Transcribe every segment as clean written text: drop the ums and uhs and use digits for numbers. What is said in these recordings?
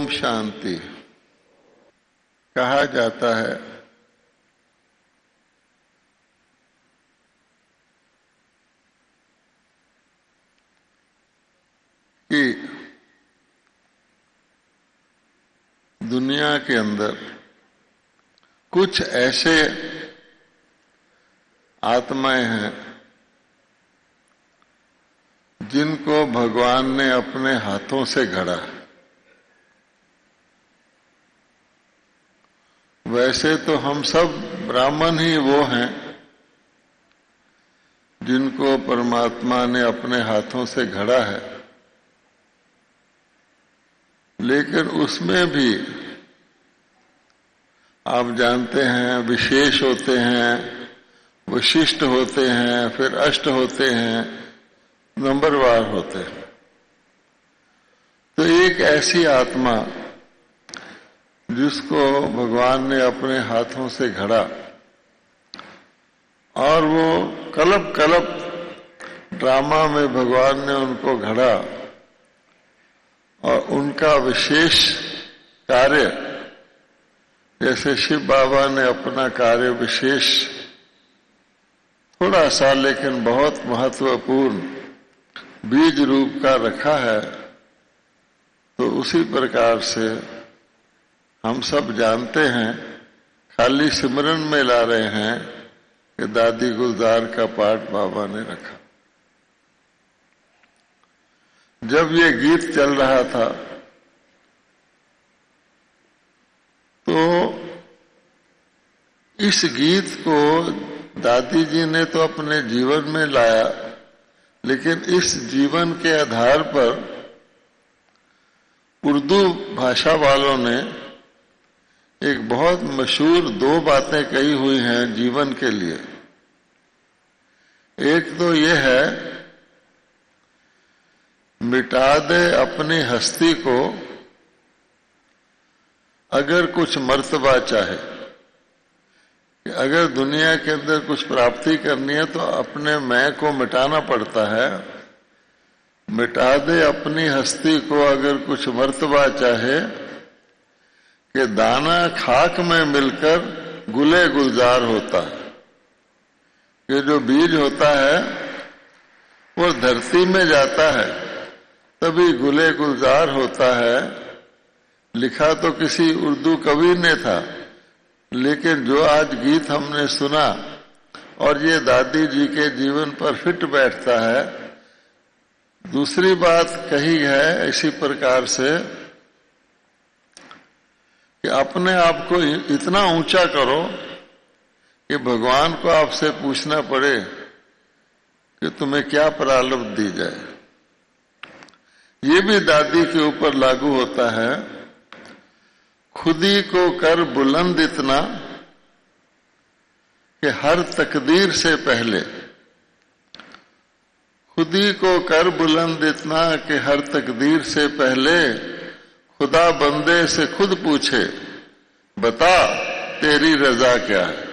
ओम शांति। कहा जाता है कि दुनिया के अंदर कुछ ऐसे आत्माएं हैं जिनको भगवान ने अपने हाथों से गढ़ा। वैसे तो हम सब ब्राह्मण ही वो हैं जिनको परमात्मा ने अपने हाथों से गढ़ा है, लेकिन उसमें भी आप जानते हैं विशेष होते हैं, विशिष्ट होते हैं, फिर अष्ट होते हैं, नंबरवार होते हैं। तो एक ऐसी आत्मा जिसको भगवान ने अपने हाथों से गढ़ा और वो कल्प कल्प ड्रामा में भगवान ने उनको गढ़ा और उनका विशेष कार्य, जैसे शिव बाबा ने अपना कार्य विशेष थोड़ा सा लेकिन बहुत महत्वपूर्ण बीज रूप का रखा है, तो उसी प्रकार से हम सब जानते हैं, खाली सिमरन में ला रहे हैं कि दादी गुलजार का पाठ बाबा ने रखा। जब ये गीत चल रहा था तो इस गीत को दादी जी ने तो अपने जीवन में लाया, लेकिन इस जीवन के आधार पर उर्दू भाषा वालों ने एक बहुत मशहूर दो बातें कही हुई हैं जीवन के लिए। एक तो ये है, मिटा दे अपनी हस्ती को अगर कुछ मर्तबा चाहे। अगर दुनिया के अंदर कुछ प्राप्ति करनी है तो अपने मैं को मिटाना पड़ता है। मिटा दे अपनी हस्ती को अगर कुछ मर्तबा चाहे कि दाना खाक में मिलकर गुले गुलजार होता है। ये जो बीज होता है वो धरती में जाता है तभी गुले गुलजार होता है। लिखा तो किसी उर्दू कवि ने था, लेकिन जो आज गीत हमने सुना और ये दादी जी के जीवन पर फिट बैठता है। दूसरी बात कही है इसी प्रकार से कि अपने आप को इतना ऊंचा करो कि भगवान को आपसे पूछना पड़े कि तुम्हें क्या प्रारब्ध दी जाए। ये भी दादी के ऊपर लागू होता है। खुदी को कर बुलंद इतना कि हर तकदीर से पहले। खुदी को कर बुलंद इतना कि हर तकदीर से पहले खुदा बंदे से खुद पूछे बता तेरी रजा क्या है।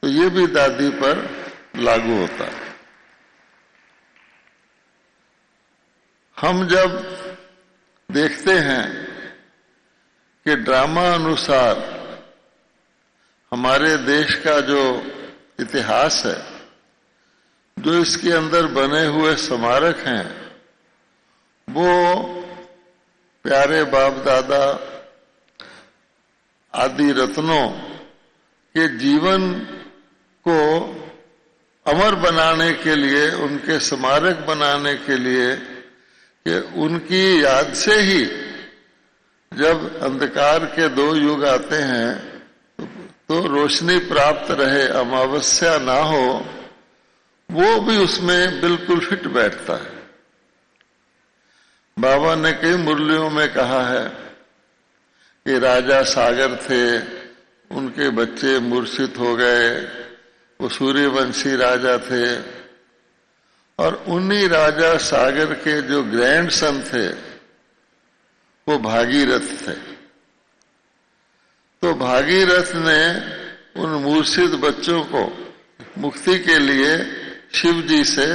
तो ये भी दादी पर लागू होता है। हम जब देखते हैं कि ड्रामा अनुसार हमारे देश का जो इतिहास है, जो इसके अंदर बने हुए स्मारक हैं, वो प्यारे बाप दादा आदि रत्नों के जीवन को अमर बनाने के लिए, उनके स्मारक बनाने के लिए, कि उनकी याद से ही जब अंधकार के दो युग आते हैं तो रोशनी प्राप्त रहे, अमावस्या ना हो, वो भी उसमें बिल्कुल फिट बैठता है। बाबा ने कई मुरलियों में कहा है कि राजा सागर थे, उनके बच्चे मूर्छित हो गए, वो सूर्यवंशी राजा थे, और उन्हीं राजा सागर के जो ग्रैंड सन थे वो भागीरथ थे। तो भागीरथ ने उन मूर्छित बच्चों को मुक्ति के लिए शिव जी से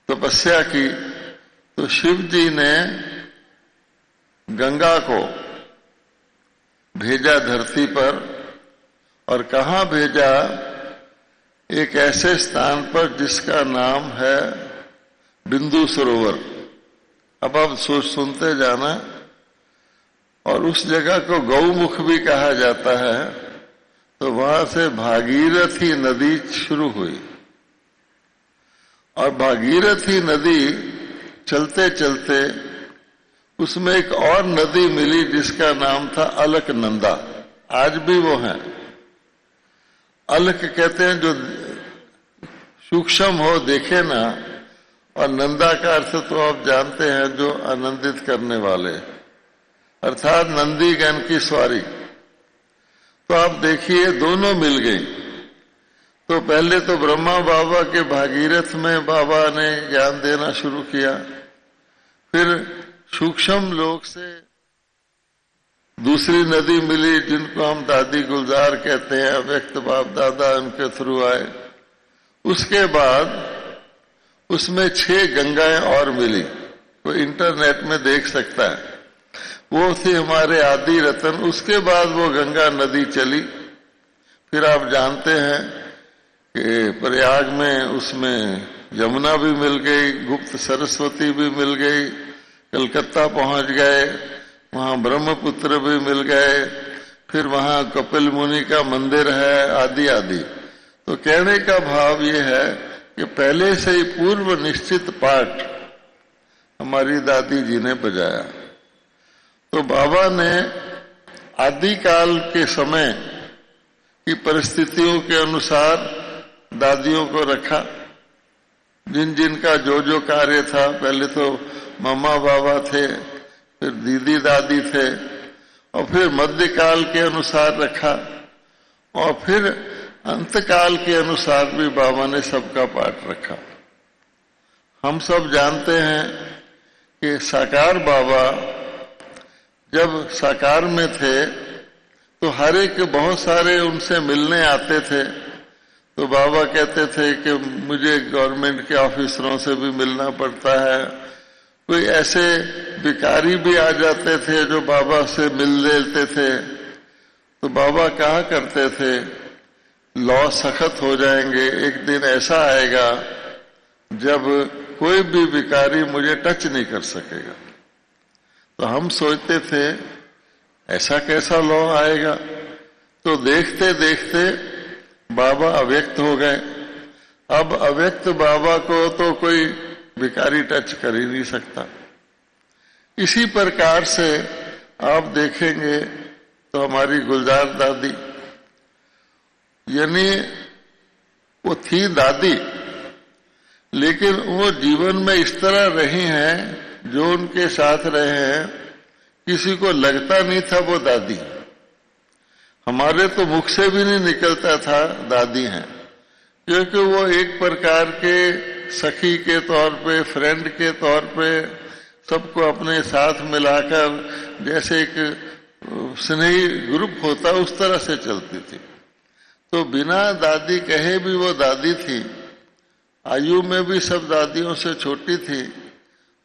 तपस्या की, तो शिव जी ने गंगा को भेजा धरती पर, और कहाँ भेजा? एक ऐसे स्थान पर जिसका नाम है बिंदु सरोवर। अब आप सुनते जाना। और उस जगह को गौमुख भी कहा जाता है। तो वहां से भागीरथी नदी शुरू हुई, और भागीरथी नदी चलते चलते उसमें एक और नदी मिली जिसका नाम था अलकनंदा। आज भी वो है। अलक कहते हैं जो सूक्ष्म हो, देखे ना, और नंदा का अर्थ तो आप जानते हैं, जो आनंदित करने वाले, अर्थात नंदीगण की सवारी। तो आप देखिए दोनों मिल गई। तो पहले तो ब्रह्मा बाबा के भागीरथ में बाबा ने ज्ञान देना शुरू किया, फिर सूक्ष्म लोक से दूसरी नदी मिली जिनको हम दादी गुलजार कहते हैं, अव्यक्त बाप दादा उनके थ्रू आए। उसके बाद उसमें 6 गंगाएं और मिली, वो इंटरनेट में देख सकता है। वो थी हमारे आदि रतन। उसके बाद वो गंगा नदी चली। फिर आप जानते हैं कि प्रयाग में उसमें यमुना भी मिल गई, गुप्त सरस्वती भी मिल गई, कलकत्ता पहुंच गए, वहां ब्रह्मपुत्र भी मिल गए, फिर वहां कपिल मुनि का मंदिर है, आदि आदि। तो कहने का भाव ये है कि पहले से ही पूर्व निश्चित पाठ हमारी दादी जी ने बजाया। तो बाबा ने आदिकाल के समय की परिस्थितियों के अनुसार दादियों को रखा, जिन जिन का जो कार्य था। पहले तो मम्मा बाबा थे, फिर दीदी दादी थे, और फिर मध्यकाल के अनुसार रखा, और फिर अंतकाल के अनुसार भी बाबा ने सबका पाठ रखा। हम सब जानते हैं कि साकार बाबा जब साकार में थे तो हर एक बहुत सारे उनसे मिलने आते थे। तो बाबा कहते थे कि मुझे गवर्नमेंट के ऑफिसरों से भी मिलना पड़ता है। कोई ऐसे भिखारी भी आ जाते थे जो बाबा से मिल लेते थे। तो बाबा कहा करते थे, लॉ सख्त हो जाएंगे, एक दिन ऐसा आएगा जब कोई भी भिखारी मुझे टच नहीं कर सकेगा। तो हम सोचते थे ऐसा कैसा लॉ आएगा। तो देखते देखते बाबा अव्यक्त हो गए। अब अव्यक्त बाबा को तो कोई भिखारी टच कर ही नहीं सकता। इसी प्रकार से आप देखेंगे तो हमारी गुलजार दादी, यानी वो थी दादी, लेकिन वो जीवन में इस तरह रही हैं, जो उनके साथ रहे हैं किसी को लगता नहीं था वो दादी। हमारे तो मुख से भी नहीं निकलता था दादी हैं, क्योंकि वो एक प्रकार के सखी के तौर पे, फ्रेंड के तौर पे सबको अपने साथ मिलाकर जैसे एक स्नेही ग्रुप होता उस तरह से चलती थी। तो बिना दादी कहे भी वो दादी थी। आयु में भी सब दादियों से छोटी थी।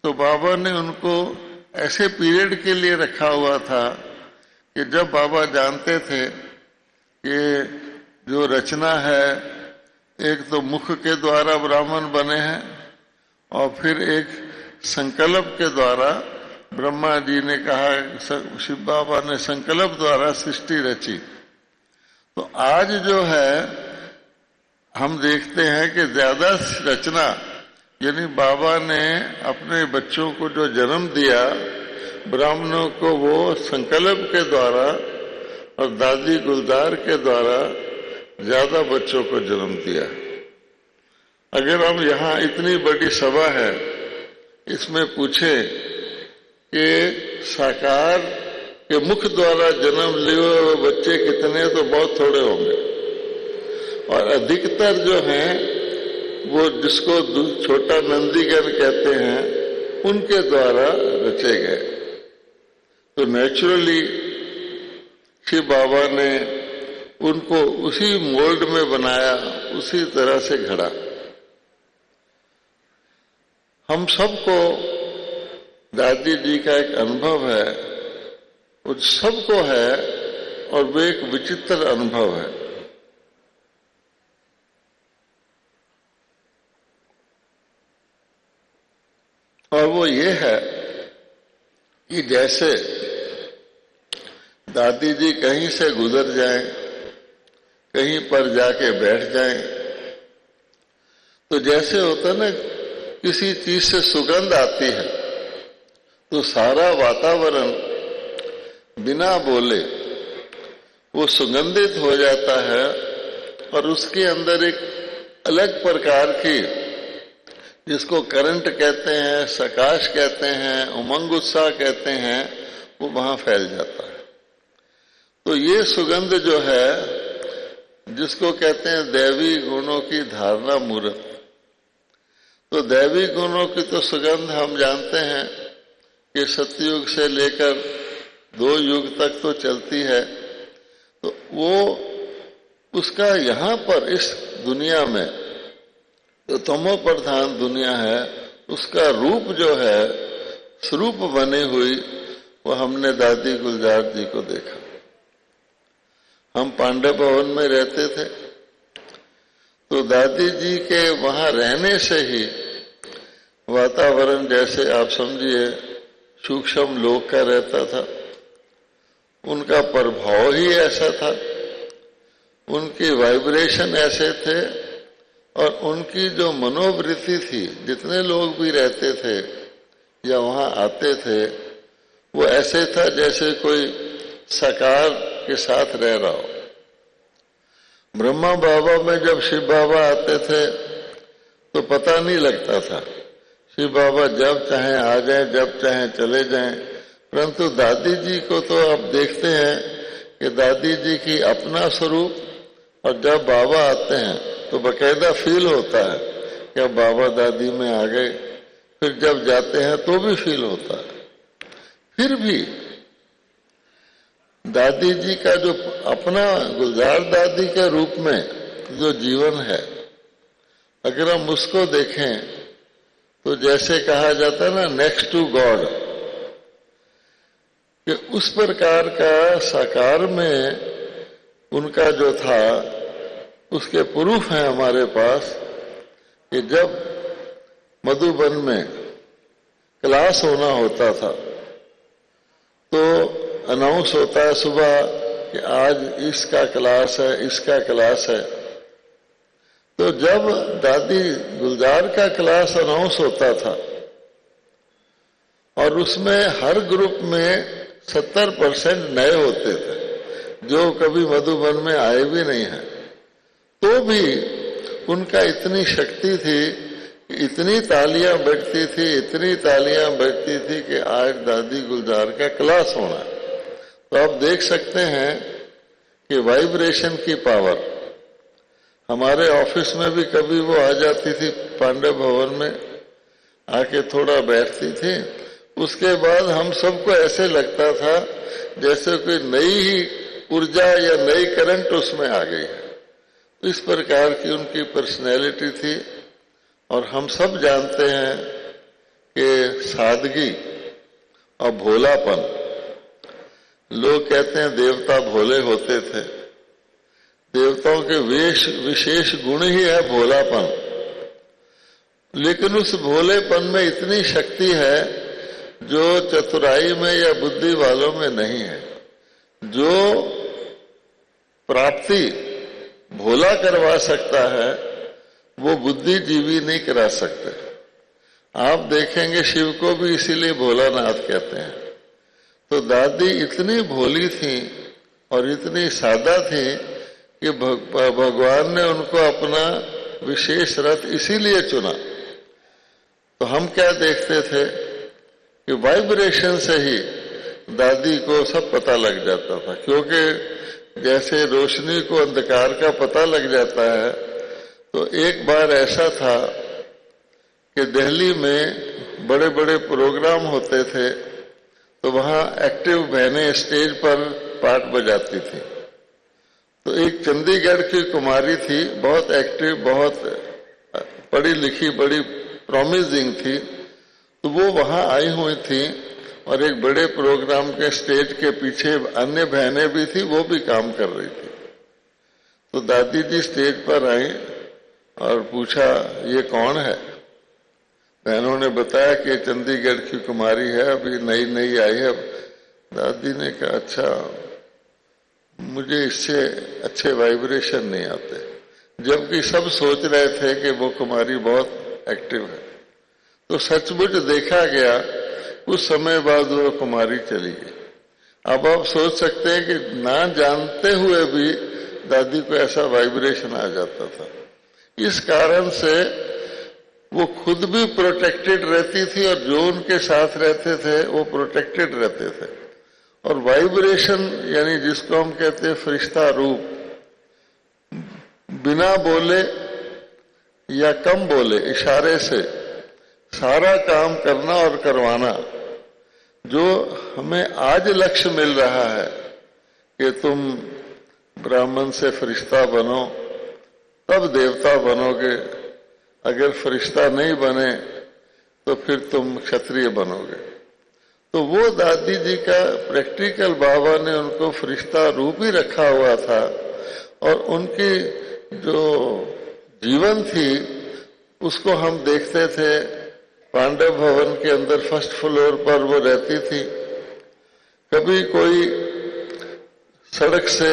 तो बाबा ने उनको ऐसे पीरियड के लिए रखा हुआ था कि जब बाबा जानते थे कि जो रचना है, एक तो मुख के द्वारा ब्राह्मण बने हैं और फिर एक संकल्प के द्वारा ब्रह्मा जी ने कहा, शिव बाबा ने संकल्प द्वारा सृष्टि रची। तो आज जो है हम देखते हैं कि ज्यादा रचना, यानी बाबा ने अपने बच्चों को जो जन्म दिया ब्राह्मणों को, वो संकल्प के द्वारा और दादी गुलजार के द्वारा ज्यादा बच्चों को जन्म दिया। अगर हम यहाँ इतनी बड़ी सभा है, इसमें पूछे कि साकार के मुख द्वारा जन्म लिए हुए बच्चे कितने, तो बहुत थोड़े होंगे। और अधिकतर जो हैं वो जिसको छोटा नंदीगण कहते हैं, उनके द्वारा रचे गए। तो नेचुरली शिव बाबा ने उनको उसी मोल्ड में बनाया, उसी तरह से घड़ा। हम सबको दादी जी का एक अनुभव है, वो सबको है और वो एक विचित्र अनुभव है। और वो ये है कि जैसे दादी जी कहीं से गुजर जाएं, कहीं पर जाके बैठ जाएं, तो जैसे होता है ना, किसी चीज से सुगंध आती है तो सारा वातावरण बिना बोले वो सुगंधित हो जाता है और उसके अंदर एक अलग प्रकार की, जिसको करंट कहते हैं, सकाश कहते हैं, उमंग उत्साह कहते हैं, वो वहां फैल जाता है। तो ये सुगंध जो है, जिसको कहते हैं दैवी गुणों की धारणा मूर्त, तो दैवी गुणों की तो सुगंध हम जानते हैं कि सतयुग से लेकर 2 युग तक तो चलती है। तो वो उसका यहाँ पर इस दुनिया में जो तमो प्रधान दुनिया है, उसका रूप जो है, स्वरूप बनी हुई, वो हमने दादी गुलजार जी को देखा। हम पांडव भवन में रहते थे, तो दादी जी के वहां रहने से ही वातावरण, जैसे आप समझिए सूक्ष्म लोक का रहता था, उनका प्रभाव ही ऐसा था, उनकी वाइब्रेशन ऐसे थे और उनकी जो मनोवृत्ति थी, जितने लोग भी रहते थे या वहां आते थे, वो ऐसे था जैसे कोई साकार के साथ रह रहा हो। ब्रह्मा बाबा में जब शिव बाबा आते थे तो पता नहीं लगता था, शिव बाबा जब चाहे आ जाए, जब चाहे चले जाएं। परंतु दादी जी को तो आप देखते हैं कि दादी जी की अपना स्वरूप, और जब बाबा आते हैं तो बकायदा फील होता है कि अब बाबा दादी में आ गए। फिर जब जाते हैं तो भी फील होता है। फिर भी दादी जी का जो अपना गुलजार दादी के रूप में जो जीवन है, अगर हम उसको देखें तो जैसे कहा जाता है ना, नेक्स्ट टू गॉड, कि उस प्रकार का साकार में उनका जो था, उसके प्रूफ है हमारे पास कि जब मधुबन में क्लास होना होता था तो अनाउंस होता है सुबह कि आज इसका क्लास है, इसका क्लास है। तो जब दादी गुलजार का क्लास अनाउंस होता था और उसमें हर ग्रुप में 70% नए होते थे जो कभी मधुबन में आए भी नहीं हैं, तो भी उनका इतनी शक्ति थी, इतनी तालियां बजती थी, इतनी तालियां बजती थी कि आज दादी गुलजार का क्लास होना है। तो आप देख सकते हैं कि वाइब्रेशन की पावर। हमारे ऑफिस में भी कभी वो आ जाती थी, पांडव भवन में आके थोड़ा बैठती थी, उसके बाद हम सबको ऐसे लगता था जैसे कोई नई ही ऊर्जा या नई करंट उसमें आ गई है। इस प्रकार की उनकी पर्सनैलिटी थी। और हम सब जानते हैं कि सादगी और भोलापन, लोग कहते हैं देवता भोले होते थे, देवताओं के विशेष गुण ही है भोलापन। लेकिन उस भोलेपन में इतनी शक्ति है जो चतुराई में या बुद्धि वालों में नहीं है। जो प्राप्ति भोला करवा सकता है वो बुद्धिजीवी नहीं करा सकते। आप देखेंगे शिव को भी इसीलिए भोलानाथ कहते हैं। तो दादी इतनी भोली थी और इतनी सादा थी कि भगवान ने उनको अपना विशेष रथ इसीलिए चुना। तो हम क्या देखते थे कि वाइब्रेशन से ही दादी को सब पता लग जाता था, क्योंकि जैसे रोशनी को अंधकार का पता लग जाता है। तो एक बार ऐसा था कि दिल्ली में बड़े बड़े प्रोग्राम होते थे, तो वहां एक्टिव बहनें स्टेज पर पार्ट बजाती थी। तो एक चंडीगढ़ की कुमारी थी, बहुत एक्टिव, बहुत पढ़ी लिखी, बड़ी प्रॉमिसिंग थी। तो वो वहां आई हुई थी और एक बड़े प्रोग्राम के स्टेज के पीछे अन्य बहनें भी थी, वो भी काम कर रही थी। तो दादी जी स्टेज पर आई और पूछा ये कौन है। बहनों ने बताया कि चंडीगढ़ की कुमारी है, अभी नई नई आई है। दादी ने कहा अच्छा, मुझे इससे अच्छे वाइब्रेशन नहीं आते, जबकि सब सोच रहे थे कि वो कुमारी बहुत एक्टिव है। तो सचमुच देखा गया, कुछ समय बाद वो कुमारी चली गई। अब आप सोच सकते हैं कि ना जानते हुए भी दादी को ऐसा वाइब्रेशन आ जाता था। इस कारण से वो खुद भी प्रोटेक्टेड रहती थी और जो उनके साथ रहते थे वो प्रोटेक्टेड रहते थे। और वाइब्रेशन यानी जिसको हम कहते हैं फरिश्ता रूप, बिना बोले या कम बोले इशारे से सारा काम करना और करवाना। जो हमें आज लक्ष्य मिल रहा है कि तुम ब्राह्मण से फरिश्ता बनो तब देवता बनोगे, अगर फरिश्ता नहीं बने तो फिर तुम क्षत्रिय बनोगे। तो वो दादी जी का प्रैक्टिकल बाबा ने उनको फरिश्ता रूप ही रखा हुआ था। और उनकी जो जीवन थी उसको हम देखते थे। पांडव भवन के अंदर फर्स्ट फ्लोर पर वो रहती थी। कभी कोई सड़क से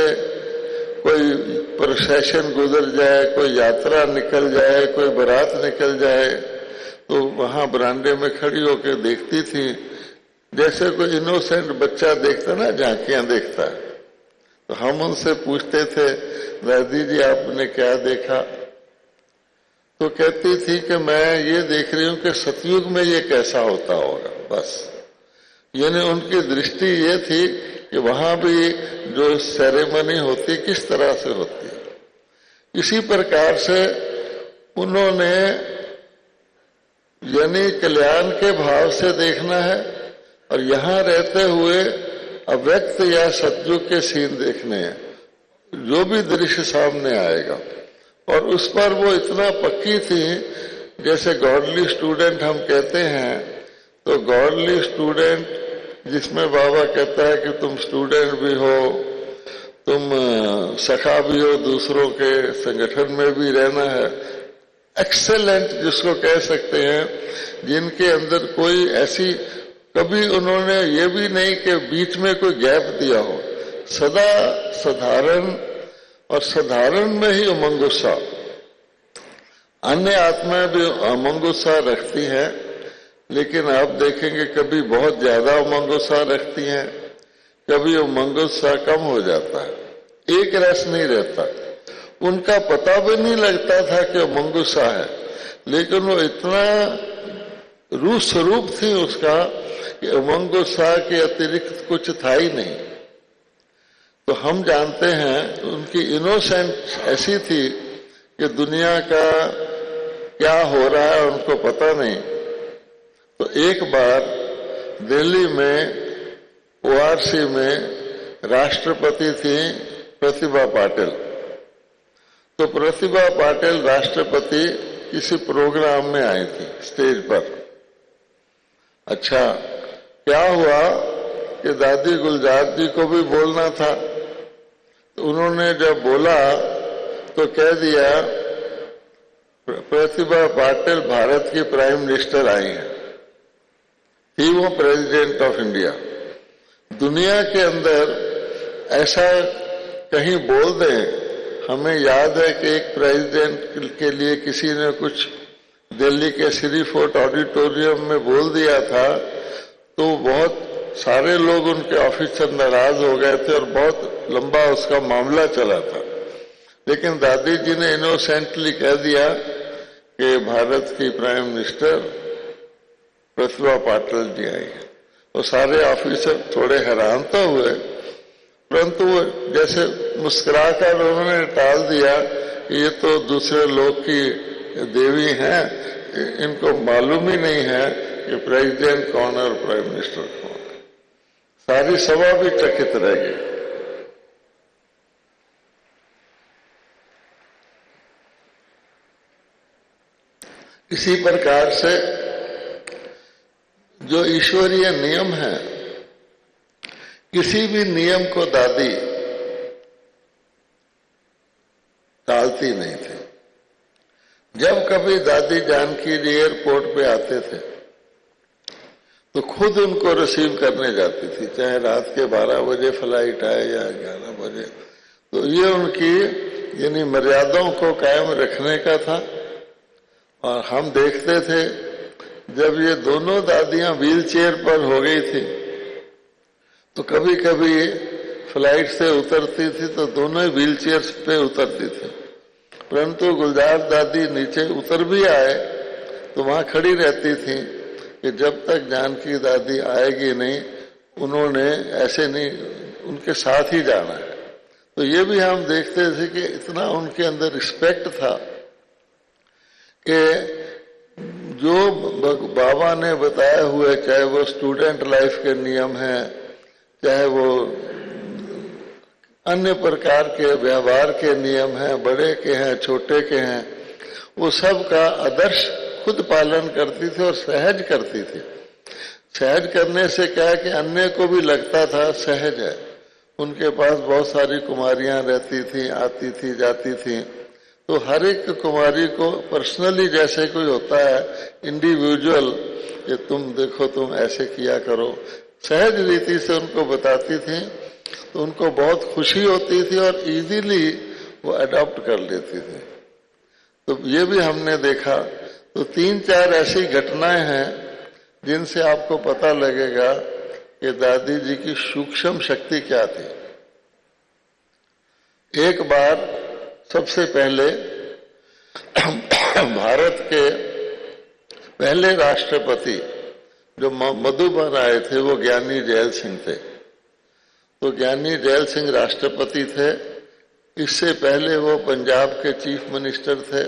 कोई प्रोसेशन गुजर जाए, कोई यात्रा निकल जाए, कोई बारात निकल जाए, तो वहां बरामदे में खड़ी होकर देखती थी, जैसे कोई इनोसेंट बच्चा देखता ना, झांकियां देखता है। तो हम उनसे पूछते थे दादी जी आपने क्या देखा। तो कहती थी कि मैं ये देख रही हूं कि सतयुग में ये कैसा होता होगा, बस। यानी उनकी दृष्टि ये थी कि वहां भी जो सेरेमनी होती किस तरह से होती है। इसी प्रकार से उन्होंने यानी कल्याण के भाव से देखना है और यहां रहते हुए अव्यक्त या सतयुग के सीन देखने हैं, जो भी दृश्य सामने आएगा। और उस पर वो इतना पक्की थी, जैसे गॉडली स्टूडेंट हम कहते हैं, तो गॉडली स्टूडेंट जिसमें बाबा कहता है कि तुम स्टूडेंट भी हो, तुम सखा भी हो, दूसरों के संगठन में भी रहना है। एक्सेलेंट जिसको कह सकते हैं, जिनके अंदर कोई ऐसी कभी उन्होंने ये भी नहीं कि बीच में कोई गैप दिया हो, सदा साधारण और साधारण में ही उमंग उत्साह। अन्य आत्माएं भी उमंग उत्साह रखती हैं, लेकिन आप देखेंगे कभी बहुत ज्यादा उमंग उत्साह रखती हैं, कभी उमंग उत्साह कम हो जाता है, एक रस नहीं रहता। उनका पता भी नहीं लगता था कि उमंग उत्साह है, लेकिन वो इतना रूप स्वरूप थी उसका कि उमंग उत्साह के अतिरिक्त कुछ था ही नहीं। तो हम जानते हैं उनकी इनोसेंट ऐसी थी कि दुनिया का क्या हो रहा है उनको पता नहीं। तो एक बार दिल्ली में ओआरसी में राष्ट्रपति थी प्रतिभा पाटिल। तो प्रतिभा पाटिल राष्ट्रपति किसी प्रोग्राम में आई थी स्टेज पर। अच्छा, क्या हुआ कि दादी गुलजार जी को भी बोलना था। तो उन्होंने जब बोला तो कह दिया प्रतिभा पाटिल भारत की प्राइम मिनिस्टर आई है, थी वो प्रेसिडेंट ऑफ इंडिया। दुनिया के अंदर ऐसा कहीं बोल दें। हमें याद है कि एक प्रेसिडेंट के लिए किसी ने कुछ दिल्ली के श्री फोर्ट ऑडिटोरियम में बोल दिया था, तो बहुत सारे लोग उनके ऑफिसर नाराज हो गए थे और बहुत लंबा उसका मामला चला था। लेकिन दादी जी ने इनोसेंटली कह दिया कि भारत की प्राइम मिनिस्टर प्रतिभा पाटिल जी आई है। तो सारे ऑफिसर थोड़े हैरान तो हुए, परंतु वो जैसे मुस्कुराकर उन्होंने टाल दिया कि ये तो दूसरे लोग की देवी हैं, इनको मालूम ही नहीं है कि प्रेसिडेंट कौन है और प्राइम मिनिस्टर कौन है। सारी सभा भी चकित रह गई। इसी प्रकार से जो ईश्वरीय नियम है, किसी भी नियम को दादी टालती नहीं थी। जब कभी दादी जानकी जी एयरपोर्ट पे आते थे तो खुद उनको रिसीव करने जाती थी, चाहे रात के 12 बजे फ्लाइट आए या 11 बजे। तो ये उनकी यानी मर्यादाओं को कायम रखने का था। और हम देखते थे जब ये दोनों दादियां व्हील चेयर पर हो गई थी तो कभी कभी फ्लाइट से उतरती थी तो दोनों व्हील चेयर पे उतरती थी, परंतु गुलजार दादी नीचे उतर भी आए तो वहां खड़ी रहती थी कि जब तक जानकी दादी आएगी नहीं, उन्होंने ऐसे नहीं, उनके साथ ही जाना है। तो ये भी हम देखते थे कि इतना उनके अंदर रिस्पेक्ट था कि जो बाबा ने बताए हुए, चाहे वो स्टूडेंट लाइफ के नियम हैं, चाहे वो अन्य प्रकार के व्यवहार के नियम हैं, बड़े के हैं छोटे के हैं, वो सब का आदर्श खुद पालन करती थी और सहज करती थी। सहज करने से क्या है कि अन्य को भी लगता था सहज है। उनके पास बहुत सारी कुमारियां रहती थी, आती थी जाती थी, तो हर एक कुमारी को पर्सनली जैसे कोई होता है इंडिविजुअल, कि तुम देखो तुम ऐसे किया करो, सहज रीति से उनको बताती थी, तो उनको बहुत खुशी होती थी और इजीली वो अडॉप्ट कर लेती थी। तो ये भी हमने देखा। तो 3-4 ऐसी घटनाएं हैं जिनसे आपको पता लगेगा कि दादी जी की सूक्ष्म शक्ति क्या थी। एक बार सबसे पहले भारत के पहले राष्ट्रपति जो मधुबन आए थे वो ज्ञानी जैल सिंह थे। तो ज्ञानी जैल सिंह राष्ट्रपति थे। इससे पहले वो पंजाब के चीफ मिनिस्टर थे,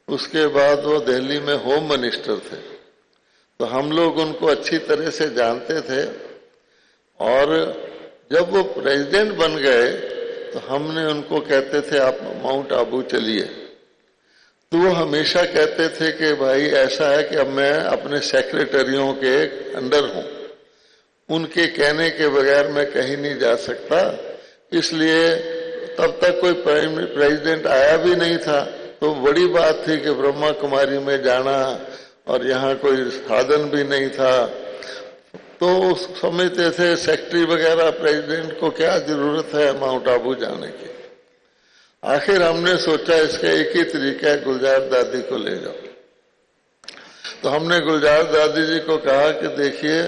उसके बाद वो दिल्ली में होम मिनिस्टर थे। तो हम लोग उनको अच्छी तरह से जानते थे और जब वो प्रेसिडेंट बन गए तो हमने उनको कहते थे आप माउंट आबू चलिए। तो वो हमेशा कहते थे कि भाई ऐसा है कि अब मैं अपने सेक्रेटरियों के अंडर हूं, उनके कहने के बगैर मैं कहीं नहीं जा सकता। इसलिए तब तक कोई प्रेसिडेंट आया भी नहीं था, तो बड़ी बात थी कि ब्रह्मा कुमारी में जाना, और यहाँ कोई साधन भी नहीं था। तो समझते थे सेक्रेटरी वगैरह प्रेसिडेंट को क्या जरूरत है माउंट आबू जाने की। आखिर हमने सोचा इसका एक ही तरीका है, गुलजार दादी को ले जाओ। तो हमने गुलजार दादी जी को कहा कि देखिए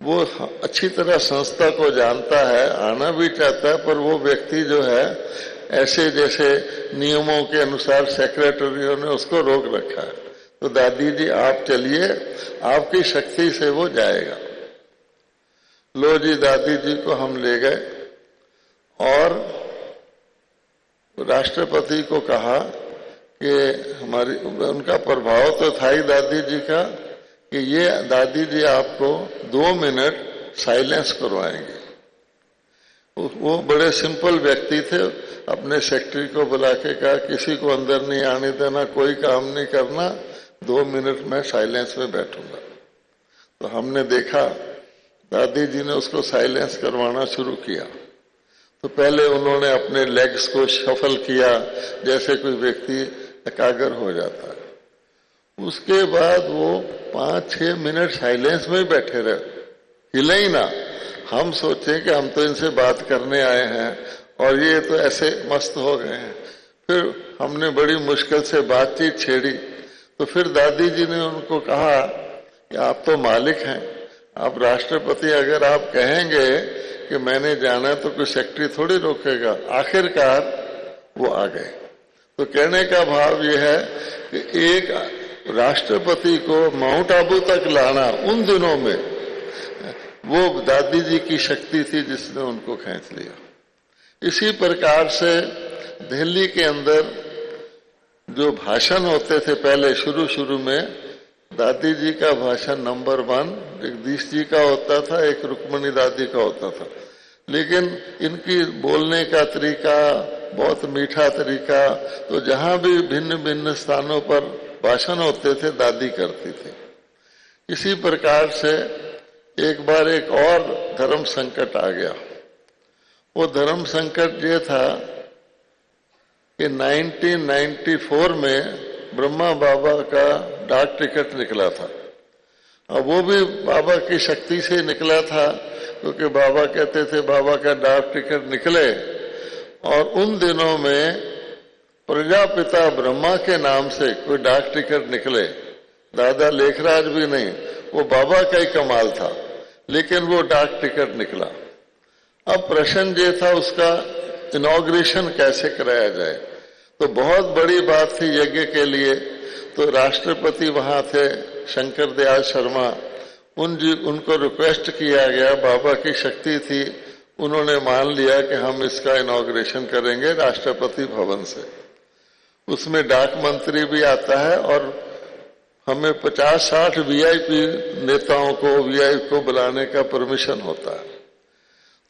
वो अच्छी तरह संस्था को जानता है, आना भी चाहता है, पर वो व्यक्ति जो है ऐसे जैसे नियमों के अनुसार सेक्रेटरियों ने उसको रोक रखा है। तो दादी जी आप चलिए, आपकी शक्ति से वो जाएगा। लो जी, दादी जी को हम ले गए और राष्ट्रपति को कहा कि हमारी, उनका प्रभाव तो था ही दादी जी का, कि ये दादी जी आपको 2 मिनट साइलेंस करवाएंगे। वो बड़े सिंपल व्यक्ति थे। अपने सेक्रेटरी को बुला के कहा किसी को अंदर नहीं आने देना, कोई काम नहीं करना, 2 मिनट में साइलेंस में बैठूंगा। तो हमने देखा दादी जी ने उसको साइलेंस करवाना शुरू किया। तो पहले उन्होंने अपने लेग्स को शफल किया जैसे कोई व्यक्ति एकाग्र हो जाता है। उसके बाद वो 5-6 मिनट साइलेंस में बैठे रहे, हिले ही ना। हम सोचे कि हम तो इनसे बात करने आए हैं और ये तो ऐसे मस्त हो गए हैं। फिर हमने बड़ी मुश्किल से बातचीत छेड़ी। तो फिर दादी जी ने उनको कहा कि आप तो मालिक हैं, आप राष्ट्रपति, अगर आप कहेंगे कि मैंने जाना तो कोई सेक्रेटरी थोड़ी रोकेगा। आखिरकार वो आ गए। तो कहने का भाव ये है कि एक राष्ट्रपति को माउंट आबू तक लाना उन दिनों में वो दादी जी की शक्ति थी जिसने उनको खींच लिया। इसी प्रकार से दिल्ली के अंदर जो भाषण होते थे पहले शुरू में, दादी जी का भाषण नंबर 1 जगदीश जी का होता था, एक रुक्मणी दादी का होता था। लेकिन इनकी बोलने का तरीका बहुत मीठा तरीका, तो जहां भी भिन्न भिन्न स्थानों पर भाषण होते थे दादी करती थी। इसी प्रकार से एक बार एक और धर्म संकट आ गया। वो धर्म संकट ये था कि 1994 में ब्रह्मा बाबा का डाक टिकट निकला था। अब वो भी बाबा की शक्ति से निकला था, क्योंकि बाबा कहते थे बाबा का डाक टिकट निकले, और उन दिनों में प्रजापिता ब्रह्मा के नाम से कोई डाक टिकट निकले, दादा लेखराज भी नहीं, वो बाबा का ही कमाल था, लेकिन वो डाक टिकट निकला। अब प्रश्न ये था उसका इनॉग्रेशन कैसे कराया जाए। तो बहुत बड़ी बात थी यज्ञ के लिए। तो राष्ट्रपति वहां थे शंकर दयाल शर्मा, उनको रिक्वेस्ट किया गया, बाबा की शक्ति थी, उन्होंने मान लिया कि हम इसका इनॉग्रेशन करेंगे राष्ट्रपति भवन से। उसमें डाक मंत्री भी आता है और हमें 50-60 वीआईपी नेताओं को, वीआईपी को बुलाने का परमिशन होता है।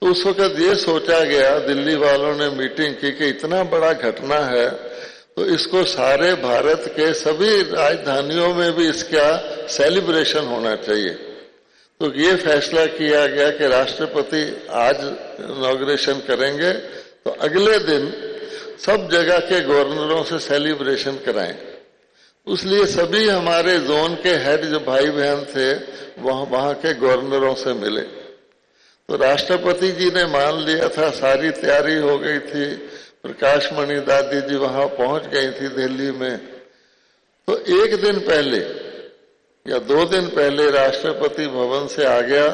तो उस वक्त ये सोचा गया, दिल्ली वालों ने मीटिंग की कि इतना बड़ा घटना है तो इसको सारे भारत के सभी राजधानियों में भी इसका सेलिब्रेशन होना चाहिए। तो ये फैसला किया गया कि राष्ट्रपति आज इनॉग्रेशन करेंगे, तो अगले दिन सब जगह के गवर्नरों से सेलिब्रेशन कराएं। इसलिए सभी हमारे जोन के हेड जो भाई बहन थे वहां के गवर्नरों से मिले। तो राष्ट्रपति जी ने मान लिया था, सारी तैयारी हो गई थी, प्रकाश मणि दादी जी वहां पहुंच गई थी दिल्ली में। तो एक दिन पहले या 2 दिन पहले राष्ट्रपति भवन से आ गया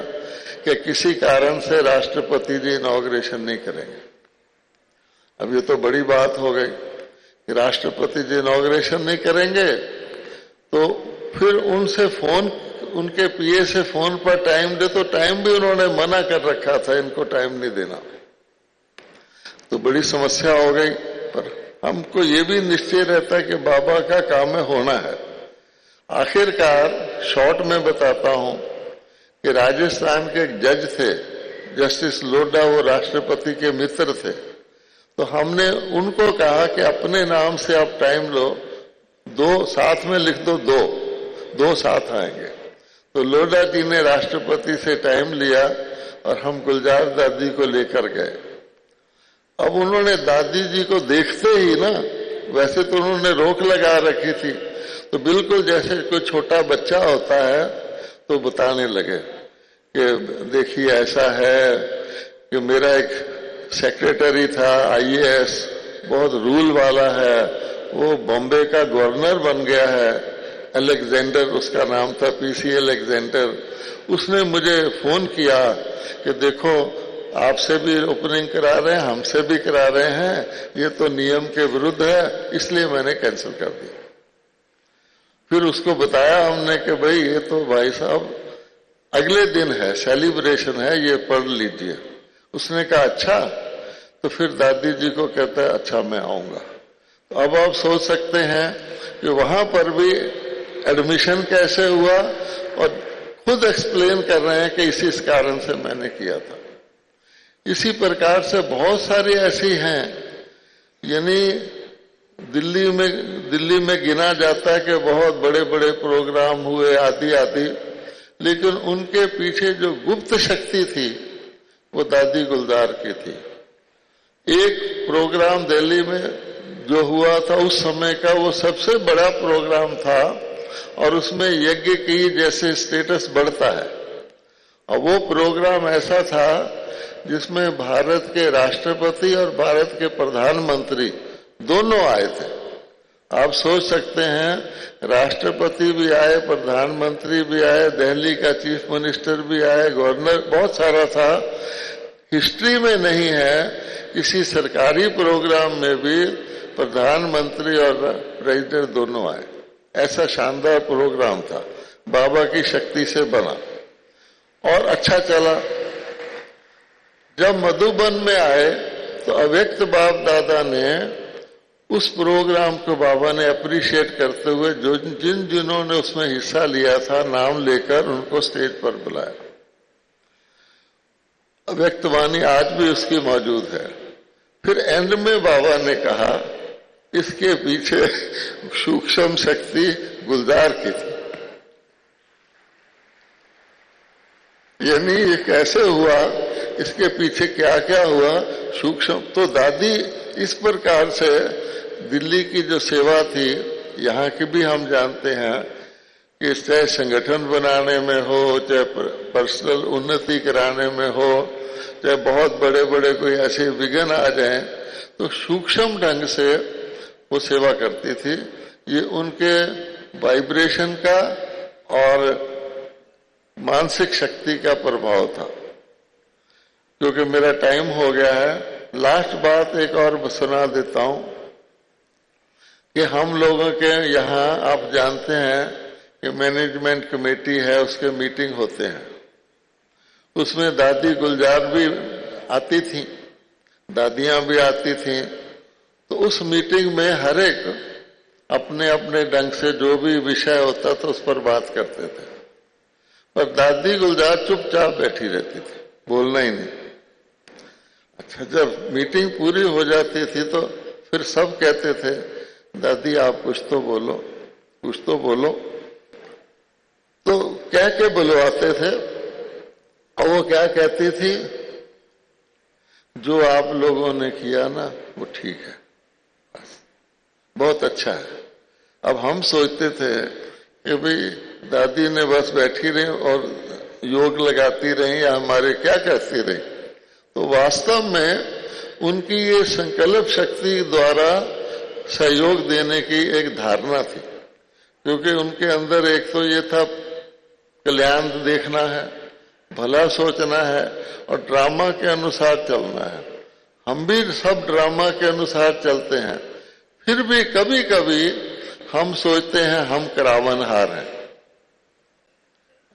कि किसी कारण से राष्ट्रपति जी इनॉग्रेशन नहीं करेंगे। अब ये तो बड़ी बात हो गई कि राष्ट्रपति जी इनॉग्रेशन नहीं करेंगे। तो फिर उनसे फोन, उनके पीए से फोन पर टाइम दे, तो टाइम भी उन्होंने मना कर रखा था, इनको टाइम नहीं देना। तो बड़ी समस्या हो गई। पर हमको ये भी निश्चय रहता है कि बाबा का काम में होना है। आखिरकार शॉर्ट में बताता हूं कि राजस्थान के एक जज थे, जस्टिस लोढ़ा, वो राष्ट्रपति के मित्र थे। तो हमने उनको कहा कि अपने नाम से आप टाइम लो, 2 साथ में लिख दो, 2 साथ आएंगे। तो लोढ़ा जी ने राष्ट्रपति से टाइम लिया और हम गुलजार दादी को लेकर गए। अब उन्होंने दादी जी को देखते ही ना, वैसे तो उन्होंने रोक लगा रखी थी, तो बिल्कुल जैसे कोई छोटा बच्चा होता है तो बताने लगे कि देखिए ऐसा है कि मेरा एक सेक्रेटरी था आईएएस, बहुत रूल वाला है, वो बॉम्बे का गवर्नर बन गया है, अलेक्जेंडर उसका नाम था, पीसी अलेक्जेंडर। उसने मुझे फोन किया कि देखो आपसे भी ओपनिंग करा रहे हैं, हमसे भी करा रहे हैं, ये तो नियम के विरुद्ध है, इसलिए मैंने कैंसिल कर दिया। फिर उसको बताया हमने कि भाई ये तो भाई साहब अगले दिन है, सेलिब्रेशन है, ये पढ़ लीजिए। उसने कहा अच्छा। तो फिर दादी जी को कहता है अच्छा मैं आऊंगा। तो अब आप सोच सकते हैं कि वहां पर भी एडमिशन कैसे हुआ, और खुद एक्सप्लेन कर रहे हैं कि इसी कारण से मैंने किया था। इसी प्रकार से बहुत सारी ऐसी हैं, यानी दिल्ली में गिना जाता है कि बहुत बड़े बड़े प्रोग्राम हुए आदि आदि, लेकिन उनके पीछे जो गुप्त शक्ति थी वो दादी गुलजार की थी। एक प्रोग्राम दिल्ली में जो हुआ था उस समय का वो सबसे बड़ा प्रोग्राम था, और उसमें यज्ञ की जैसे स्टेटस बढ़ता है। और वो प्रोग्राम ऐसा था जिसमें भारत के राष्ट्रपति और भारत के प्रधानमंत्री दोनों आए थे। आप सोच सकते हैं, राष्ट्रपति भी आए, प्रधानमंत्री भी आए, दिल्ली का चीफ मिनिस्टर भी आए, गवर्नर, बहुत सारा था। हिस्ट्री में नहीं है किसी सरकारी प्रोग्राम में भी प्रधानमंत्री और प्रेसिडेंट दोनों आए। ऐसा शानदार प्रोग्राम था, बाबा की शक्ति से बना और अच्छा चला। जब मधुबन में आए तो अव्यक्त बाप दादा ने उस प्रोग्राम को बाबा ने अप्रिशिएट करते हुए जिन्होंने उसमें हिस्सा लिया था नाम लेकर उनको स्टेज पर बुलाया। अव्यक्तवाणी आज भी उसकी मौजूद है। फिर एंड में बाबा ने कहा इसके पीछे सूक्ष्म शक्ति गुलजार की थी। यानी ये कैसे हुआ, इसके पीछे क्या क्या हुआ सूक्ष्म। तो दादी इस प्रकार से दिल्ली की जो सेवा थी, यहाँ की भी हम जानते हैं कि चाहे संगठन बनाने में हो, चाहे पर्सनल उन्नति कराने में हो, चाहे बहुत बड़े बड़े कोई ऐसे विघ्न आ जाएं, तो सूक्ष्म ढंग से वो सेवा करती थी। ये उनके वाइब्रेशन का और मानसिक शक्ति का प्रभाव था। क्योंकि मेरा टाइम हो गया है, लास्ट बात एक और सुना देता हूं कि हम लोगों के यहाँ आप जानते हैं कि मैनेजमेंट कमेटी है, उसके मीटिंग होते हैं। उसमें दादी गुलजार भी आती थी, दादियां भी आती थी। तो उस मीटिंग में हर एक अपने अपने ढंग से जो भी विषय होता था उस पर बात करते थे, पर दादी गुलजार चुपचाप बैठी रहती थी, बोलना ही नहीं। अच्छा, जब मीटिंग पूरी हो जाती थी तो फिर सब कहते थे, दादी आप कुछ तो बोलो, कुछ तो बोलो। तो कह के बुलवाते थे और वो क्या कहती थी, जो आप लोगों ने किया ना वो ठीक है, बस बहुत अच्छा है। अब हम सोचते थे कि भाई दादी ने बस बैठी रही और योग लगाती रही या हमारे क्या कहती रही। तो वास्तव में उनकी ये संकल्प शक्ति द्वारा सहयोग देने की एक धारणा थी, क्योंकि उनके अंदर एक तो ये था कल्याण देखना है, भला सोचना है और ड्रामा के अनुसार चलना है। हम भी सब ड्रामा के अनुसार चलते हैं, फिर भी कभी कभी हम सोचते हैं हम करावनहार हैं।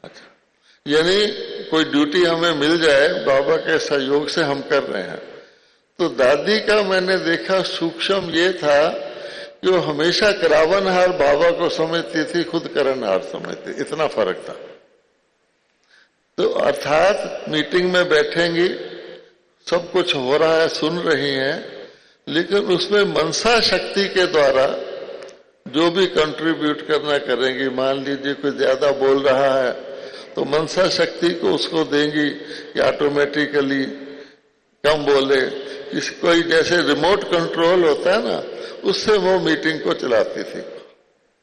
अच्छा, यानी कोई ड्यूटी हमें मिल जाए, बाबा के सहयोग से हम कर रहे हैं। तो दादी का मैंने देखा सूक्ष्म ये था कि वो हमेशा करावनहार बाबा को समझती थी, खुद करणहार समझती, इतना फर्क था। तो अर्थात मीटिंग में बैठेंगी, सब कुछ हो रहा है, सुन रही हैं, लेकिन उसमें मनसा शक्ति के द्वारा जो भी कंट्रीब्यूट करना करेंगी। मान लीजिए कोई ज्यादा बोल रहा है तो मनसा शक्ति को उसको देंगी कि ऑटोमेटिकली कम बोले। कोई जैसे रिमोट कंट्रोल होता है ना, उससे वो मीटिंग को चलाती थी।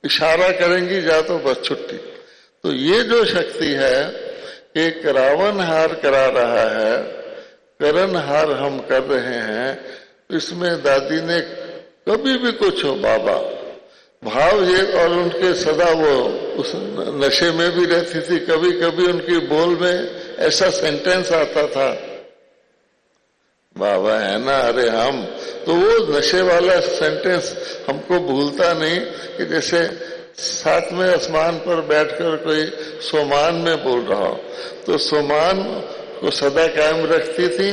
इशारा करेंगी जा तो बस छुट्टी। तो ये जो शक्ति है कि करावनहार करा रहा है, करणहार हम कर रहे हैं, इसमें दादी ने कभी भी कुछ हो बाबा भाव ये, और उनके सदा वो उस नशे में भी रहती थी। कभी कभी उनकी बोल में ऐसा सेंटेंस आता था, बाबा है ना, अरे हम, तो वो नशे वाला सेंटेंस हमको भूलता नहीं कि जैसे सातवें आसमान पर बैठकर कोई सोमान में बोल रहा हो। तो सोमान को सदा कायम रखती थी,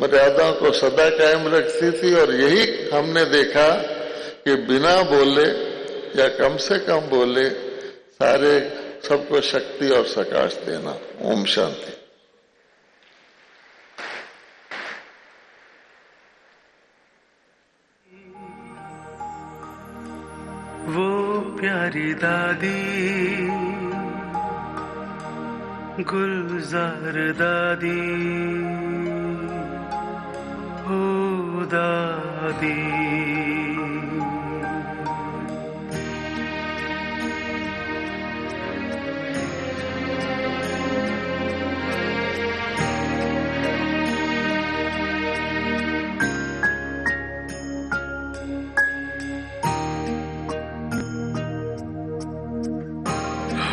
मर्यादा को सदा कायम रखती थी। और यही हमने देखा कि बिना बोले या कम से कम बोले सारे सबको शक्ति और सकाश देना। ओम शांति। वो प्यारी दादी, गुलजार दादी, हो दादी,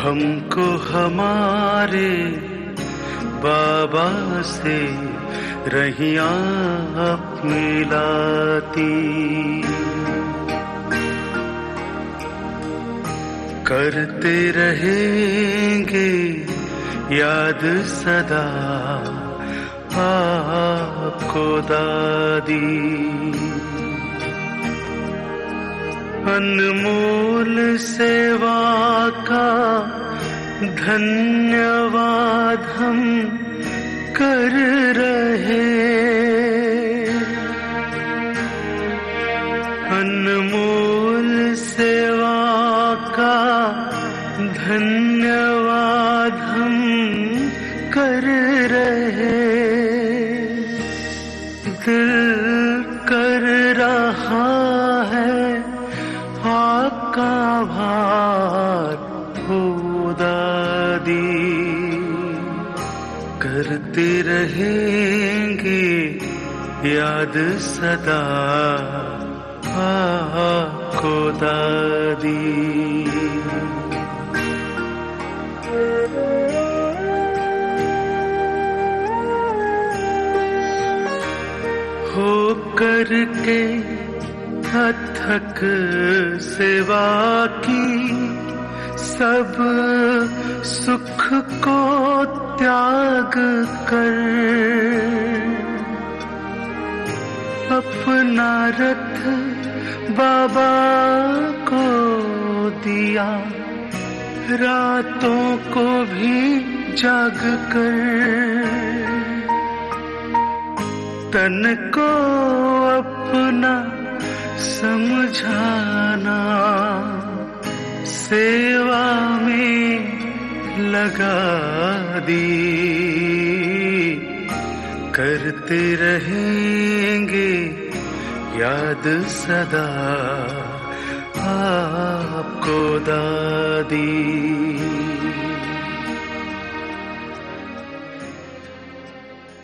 हमको हमारे बाबा से रहिया मिलाती, करते रहेंगे याद सदा आपको दादी। अनमोल सेवा का धन्यवाद हम कर रहे, अनमोल सेवा का धन्यवाद हम कर दिल कर रहा है आका भार हो दादी, करते रहेंगे याद सदा आपको दादी। हो करके अथक सेवा की, सब सुख को त्याग कर अपना रथ बाबा को दिया, रातों को भी जाग कर तन को अपना समझाना, सेवा में लगा दी, करते रहेंगे याद सदा आपको दादी।